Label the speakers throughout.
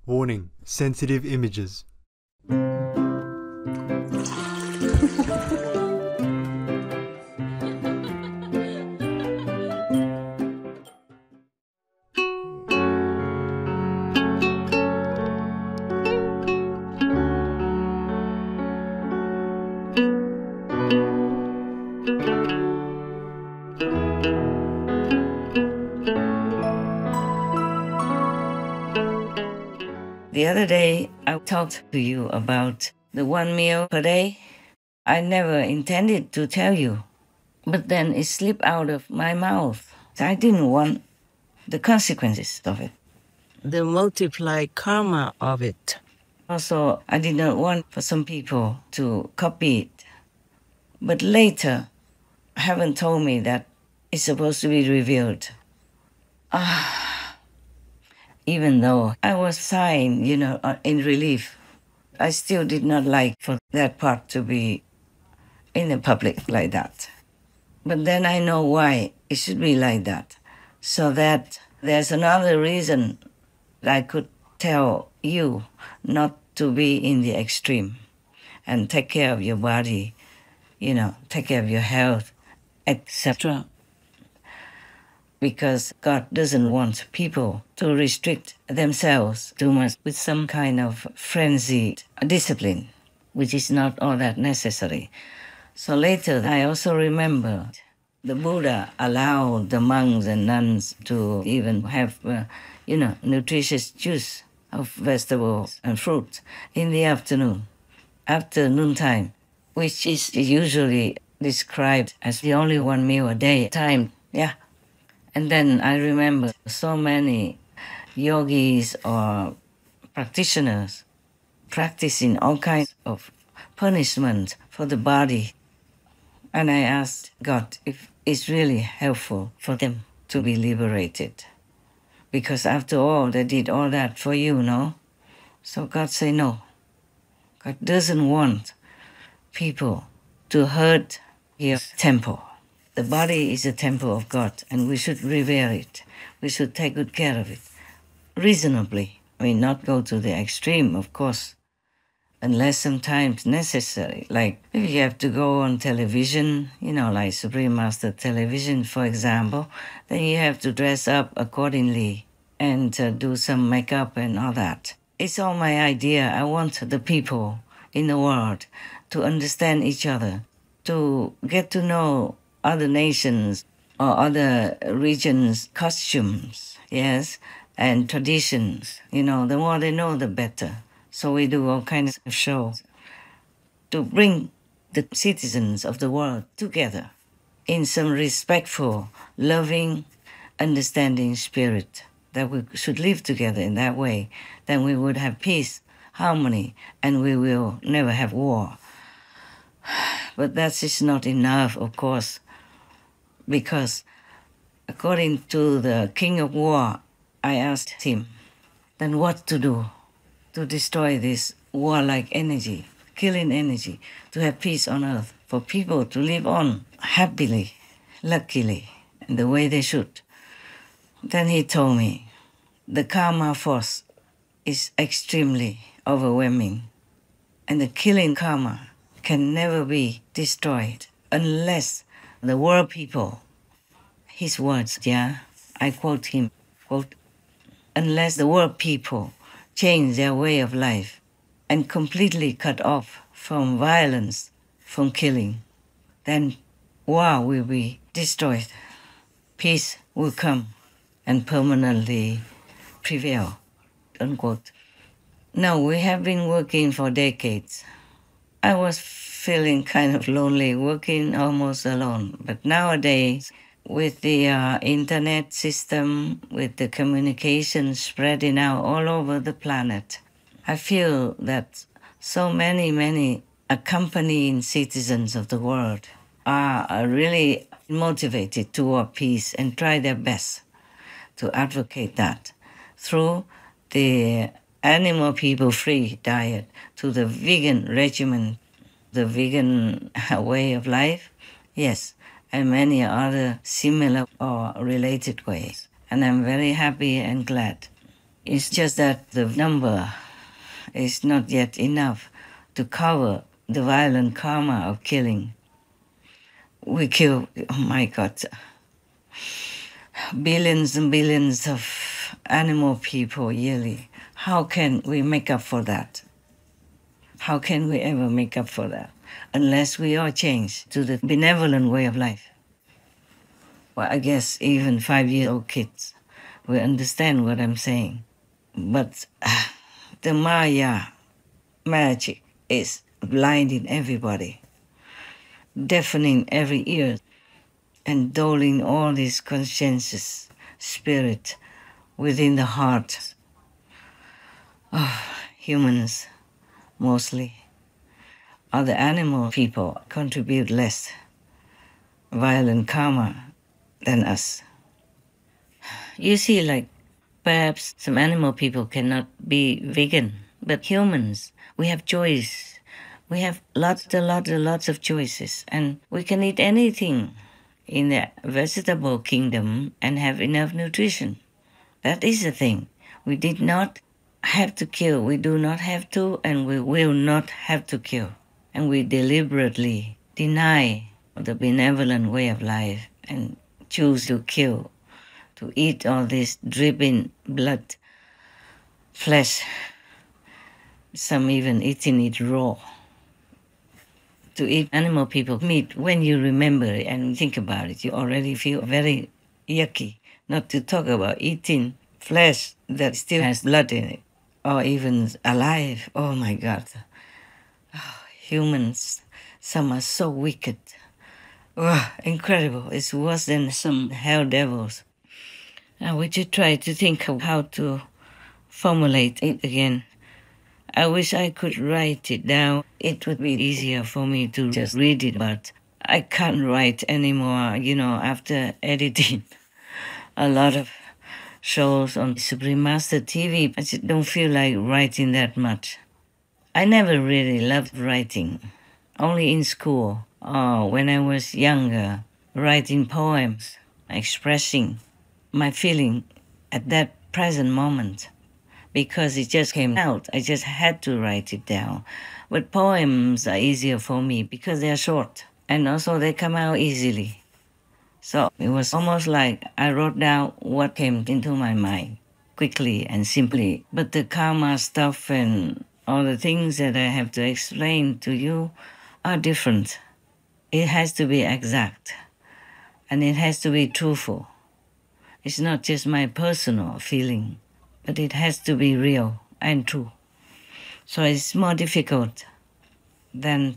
Speaker 1: Warning: sensitive images.
Speaker 2: The other day, I talked to you about the 1 meal per day. I never intended to tell you, but then it slipped out of my mouth. I didn't want the consequences of it.
Speaker 3: The multiplied karma of it.
Speaker 2: Also, I did not want for some people to copy it. But later, heaven told me that it's supposed to be revealed. Even though I was sighing, in relief, I still did not like for that part to be in the public like that. But then I know why it should be like that. So that there's another reason that I could tell you not to be in the extreme and take care of your body, take care of your health, etc. Because God doesn't want people to restrict themselves too much with some kind of frenzied discipline, which is not all that necessary. So later, I also remember the Buddha allowed the monks and nuns to even have, nutritious juice of vegetables and fruit in the afternoon, after noontime, which is usually described as the only 1 meal a day time. Yeah. And then I remember so many yogis or practitioners practicing all kinds of punishment for the body. And I asked God if it's really helpful for them to be liberated. Because after all, they did all that for you, no? So God said no. God doesn't want people to hurt your temple. The body is a temple of God, and we should revere it. We should take good care of it, reasonably. I mean, not go to the extreme, of course, unless sometimes necessary. Like if you have to go on television, like Supreme Master Television, for example, then you have to dress up accordingly and do some makeup and all that. It's all my idea. I want the people in the world to understand each other, to get to know other nations or other regions' costumes, yes, and traditions. The more they know, the better. So we do all kinds of shows to bring the citizens of the world together in some respectful, loving, understanding spirit, that we should live together in that way. Then we would have peace, harmony, and we will never have war. But that is not enough, of course, because according to the king of war, I asked him, then what to do to destroy this warlike energy, killing energy, to have peace on earth, for people to live on happily, luckily, in the way they should. Then he told me, the karma force is extremely overwhelming, and the killing karma can never be destroyed unless the world people, his words, I quote him, quote, unless the world people change their way of life and completely cut off from violence, from killing, then war will be destroyed. Peace will come and permanently prevail, unquote. Now, we have been working for decades. I was feeling kind of lonely, working almost alone. But nowadays, with the internet system, with the communication spreading out all over the planet, I feel that so many accompanying citizens of the world are really motivated toward peace and try their best to advocate that through the animal people-free diet to the vegan regimen, the vegan way of life, yes, and many other similar or related ways. And I'm very happy and glad. It's just that the number is not yet enough to cover the violent karma of killing. We kill, oh my God, billions and billions of animal people yearly. How can we make up for that? How can we ever make up for that? Unless we all change to the benevolent way of life. Well, I guess even 5-year-old kids will understand what I'm saying. But the Maya magic is blinding everybody, deafening every ear, and dulling all this conscientious spirit within the heart of humans, mostly. Other animal people contribute less violent karma than us. You see, like, perhaps some animal people cannot be vegan, but humans, we have choice. We have lots of choices, and we can eat anything in the vegetable kingdom and have enough nutrition. That is the thing. We did not have to kill. We do not have to, and we will not have to kill. And we deliberately deny the benevolent way of life and choose to kill, to eat all this dripping blood, flesh, some even eating it raw. To eat animal people meat, when you remember it and think about it, you already feel very yucky. Not to talk about eating flesh that still has blood in it, or even alive. Oh my God. Oh, humans, some are so wicked. Oh, incredible. It's worse than some hell devils. Now we should try to think of how to formulate it again. I wish I could write it down. It would be easier for me to just read it, but I can't write anymore, after editing a lot of shows on Supreme Master TV. I just don't feel like writing that much. I never really loved writing. Only in school or when I was younger, writing poems, expressing my feeling at that present moment. Because it just came out, I just had to write it down. But poems are easier for me because they're short, and also they come out easily. So it was almost like I wrote down what came into my mind, quickly and simply. But the karma stuff and all the things that I have to explain to you are different. It has to be exact, and it has to be truthful. It's not just my personal feeling, but it has to be real and true. So it's more difficult than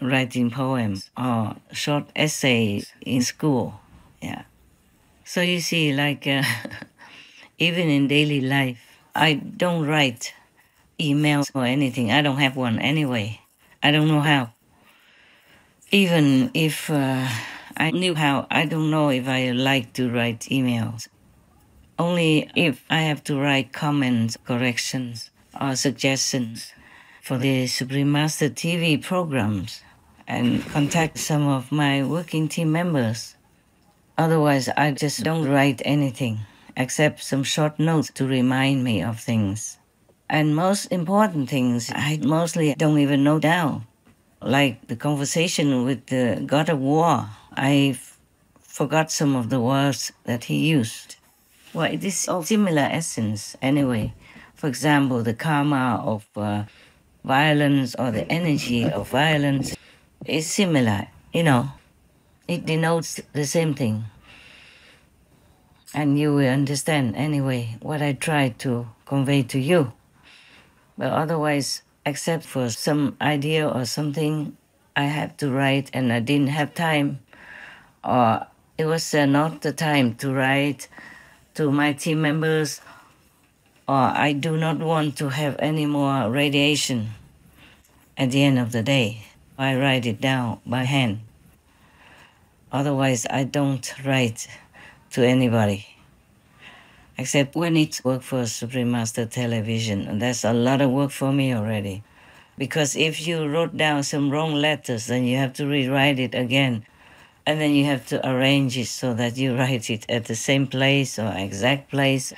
Speaker 2: writing poems or short essays in school. Yeah. So you see, like, even in daily life, I don't write emails or anything. I don't have one anyway. I don't know how. Even if I knew how, I don't know if I like to write emails. Only if I have to write comments, corrections, or suggestions for the Supreme Master TV programs and contact some of my working team members. Otherwise, I just don't write anything except some short notes to remind me of things. And most important things, I mostly don't even note down. Like the conversation with the God of War, I forgot some of the words that he used. Well, it is of similar essence anyway. For example, the karma of violence or the energy of violence is similar, It denotes the same thing. And you will understand anyway what I try to convey to you. But otherwise, except for some idea or something I have to write and I didn't have time, or it was not the time to write to my team members, or I do not want to have any more radiation at the end of the day. I write it down by hand. Otherwise, I don't write to anybody, except when it's work for Supreme Master Television. And that's a lot of work for me already. Because if you wrote down some wrong letters, then you have to rewrite it again. And then you have to arrange it so that you write it at the same place or exact place.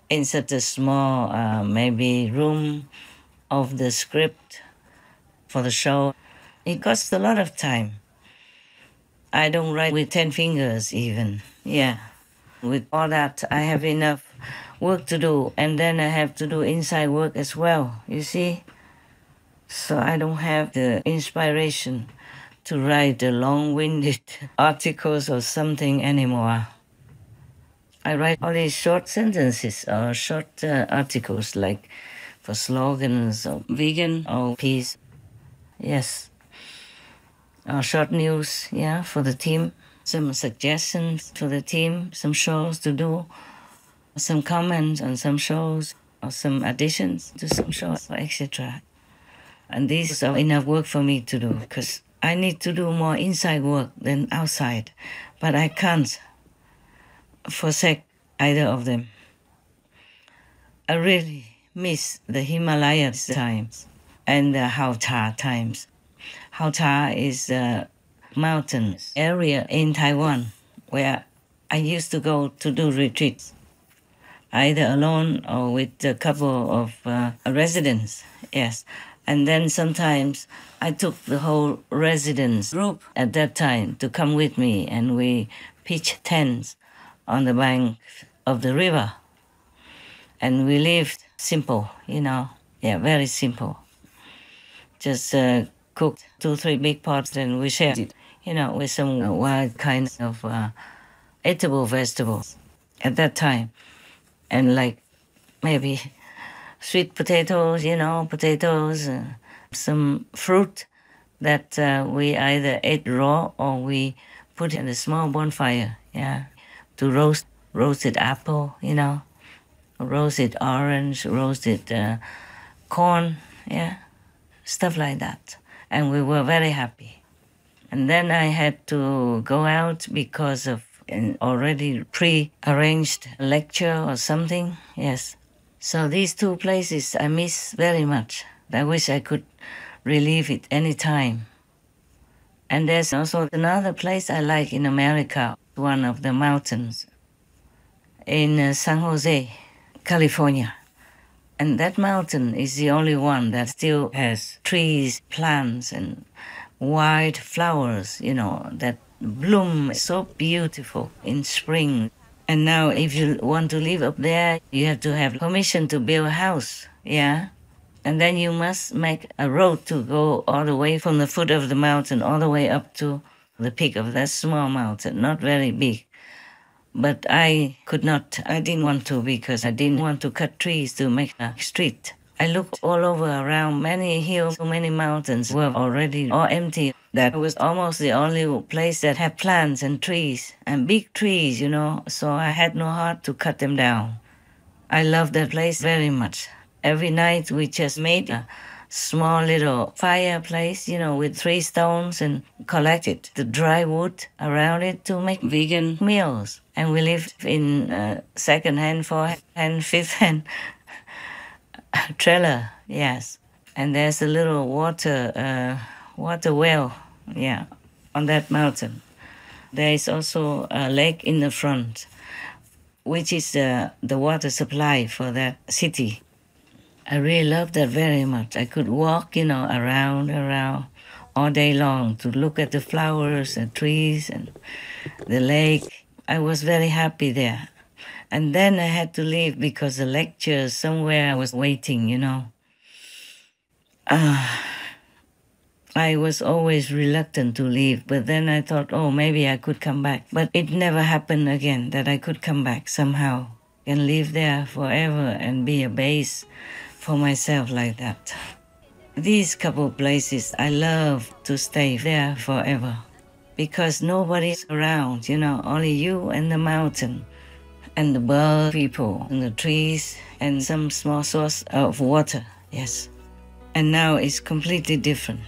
Speaker 2: in such a small, maybe room of the script for the show. It costs a lot of time. I don't write with 10 fingers even, yeah. With all that, I have enough work to do, and then I have to do inside work as well, you see? So I don't have the inspiration to write the long-winded articles or something anymore. I write only short sentences or short articles, like for slogans or vegan or peace. Yes. Or short news, yeah, for the team. Some suggestions for the team, some shows to do, some comments on some shows, or some additions to some shows, etc. And these are enough work for me to do, because I need to do more inside work than outside. But I can't forsake either of them. I really miss the Himalayas times and the Hauta times. Hauta is a mountain area in Taiwan where I used to go to do retreats, either alone or with a couple of residents, yes. And then sometimes I took the whole residence group at that time to come with me, and we pitched tents on the bank of the river. And we lived simple, you know, yeah, very simple. Just cooked 2-3 big pots, and we shared it, you know, with some wild kind of eatable vegetables at that time. And like maybe sweet potatoes, you know, potatoes, some fruit that we either ate raw or we put in a small bonfire, yeah, to roasted apple, you know, roasted orange, roasted corn, yeah, stuff like that. And we were very happy. And then I had to go out because of an already pre-arranged lecture or something, yes. So these two places I miss very much. I wish I could relive it any time. And there's also another place I like in America, one of the mountains, in San Jose, California. And that mountain is the only one that still has trees, plants, and white flowers, you know, that bloom so beautiful in spring. And now if you want to live up there, you have to have permission to build a house, yeah? And then you must make a road to go all the way from the foot of the mountain all the way up to the peak of that small mountain, not very big. But I could not, I didn't want to, because I didn't want to cut trees to make a street. I looked all over around, many hills, many mountains were already all empty. That was almost the only place that had plants and trees, and big trees, you know, so I had no heart to cut them down. I loved that place very much. Every night we just made a small little fireplace, you know, with 3 stones, and collected the dry wood around it to make vegan meals. And we lived in second-hand, fourth-hand, fifth-hand trailer, yes. And there's a little water well, yeah, on that mountain. There is also a lake in the front, which is the water supply for that city. I really loved that very much. I could walk, you know, around all day long to look at the flowers and trees and the lake. I was very happy there. And then I had to leave because the lecture somewhere I was waiting, you know. I was always reluctant to leave, but then I thought, oh, maybe I could come back. But it never happened again that I could come back somehow and live there forever and be a base for myself like that. These couple places, I love to stay there forever because nobody's around, you know, only you and the mountain and the bird people and the trees and some small source of water, yes. And now it's completely different.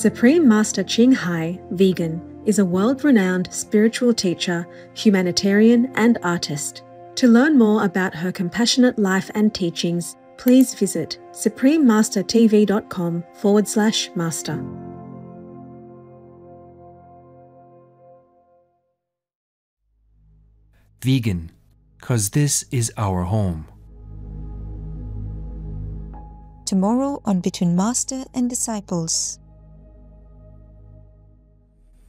Speaker 4: Supreme Master CHINGHAI, vegan, is a world-renowned spiritual teacher, humanitarian and artist. To learn more about her compassionate life and teachings, please visit suprememastertv.com/master.
Speaker 5: Vegan, 'cause this is our home.
Speaker 6: Tomorrow on Between Master and Disciples.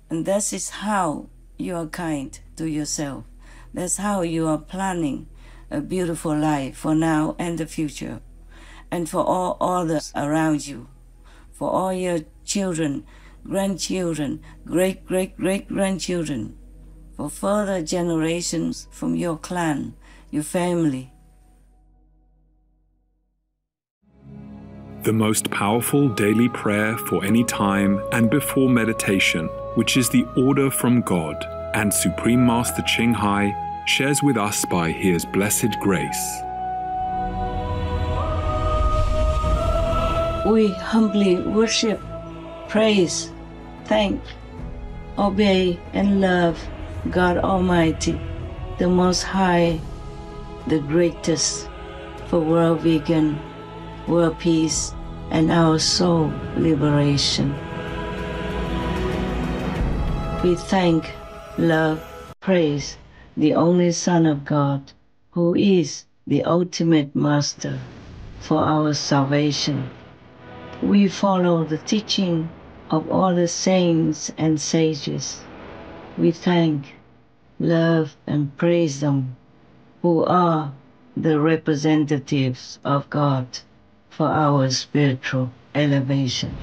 Speaker 2: And that is how you are kind to yourself. That's how you are planning a beautiful life for now and the future, and for all others around you, for all your children, grandchildren, great-great-great-grandchildren, for further generations from your clan, your family.
Speaker 7: The most powerful daily prayer for any time and before meditation, which is the order from God, and Supreme Master CHINGHAI shares with us by His blessed grace.
Speaker 2: We humbly worship, praise, thank, obey, and love God Almighty, the Most High, the greatest, for world vegan, world peace, and our soul liberation. We thank, love, praise the only Son of God, who is the ultimate Master for our salvation. We follow the teaching of all the saints and sages. We thank, love, and praise them, who are the representatives of God for our spiritual elevation.